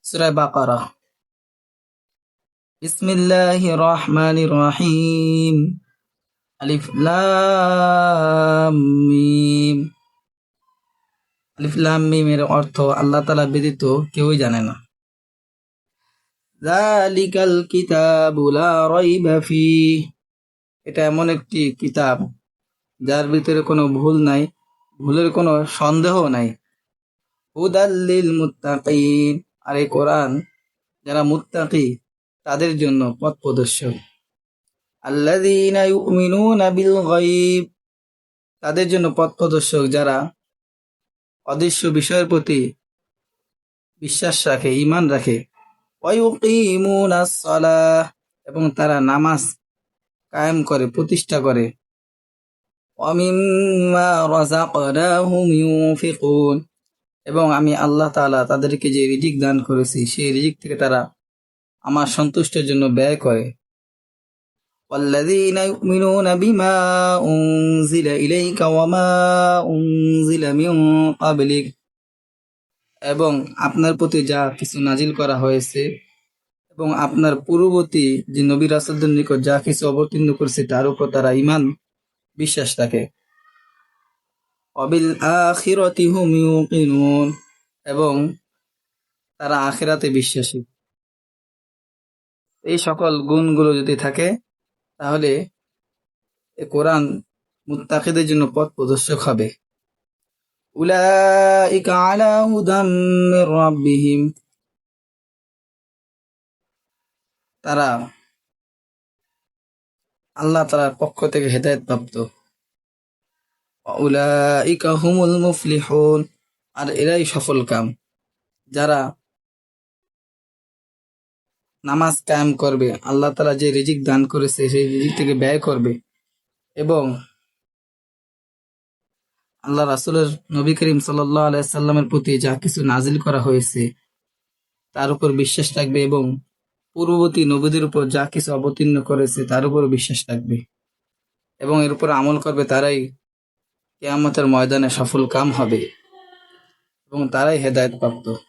সূরা বাকারা। বিসমিল্লাহির রহমানির রহিম। আলিফ লাম মিম। আলিফ লাম মিমের অর্থ আল্লাহ তাআলা ব্যতীত কেউই জানে না। যালিকাল কিতাবু লা রাইবা ফীহ। এটা এমন একটি কিতাব যার ভিতরে কোনো ভুল নাই, ভুলের কোনো সন্দেহ নাই। হুদাল লিল মুত্তাকিন। আর এই কোরআন যারা মুত্তাকি তাদের জন্য পথ প্রদর্শক। আল্লাযীনা ইউমিনুনা বিল গায়ব। তাদের জন্য পথ প্রদর্শক যারা অদৃশ্য বিষয়ের প্রতি বিশ্বাস রাখে, ঈমান রাখে। ওয়া ইউকিমুনাস সালাহ। এবং তারা নামাজ কায়েম করে, প্রতিষ্ঠা করে। ওয়া মিম্মা রাযাকনাহুম ইউনফিকুন। এবং আমি আল্লাহ তাআলা তাদেরকে যে রিজিক দান করেছি সেই রিজিক থেকে তারা আমার সন্তুষ্টির জন্য ব্যয় করে। ওয়াল্লাযীনা ইউমিনুনা বিমা উনজিলা ইলাইকা ওয়া মা উনজিলা মিন ক্বাবলিক। এবং আপনার প্রতি যা কিছু নাজিল করা হয়েছে এবং আপনার পূর্ববর্তী যে নবী রাসূলদের নিকট যা কিছু অবতীর্ণ করেছে তার উপর তারা ঈমান বিশ্বাস রাখে। ওয়াবিল আখিরাতি হুম ইউকিনুন। এবং তারা আখিরাতে বিশ্বাসী। এই সকল গুণগুলো যদি থাকে তাহলে এ কোরআন মুত্তাকিদের জন্য পথ প্রদর্শক হবে। উলাইকা আলা হুদাম মির রাব্বিহিম। তারা আল্লাহ তাআলার পক্ষ থেকে হেদায়েত প্রাপ্ত। উলাইকা হুমুল মুফলিহুন। আর এরাই সফল কাম যারা নামাজ কায়েম করবে, আল্লাহ তাআলা যে রিজিক দান করেছে সেই রিজিক থেকে ব্যয় করবে এবং আল্লাহ রাসূলের নবী করিম সাল্লাল্লাহু আলাইহি সাল্লামের প্রতি যা কিছু নাজিল করা হয়েছে তার উপর বিশ্বাস রাখবে এবং পূর্ববর্তী নবীদের উপর যা কিছু অবতীর্ণ করেছে তার উপর বিশ্বাস রাখবে এবং এর উপর আমল করবে। তারাই কিয়ামতের ময়দানে সফল কাম হবে এবং তারাই হেদায়েত প্রাপ্ত।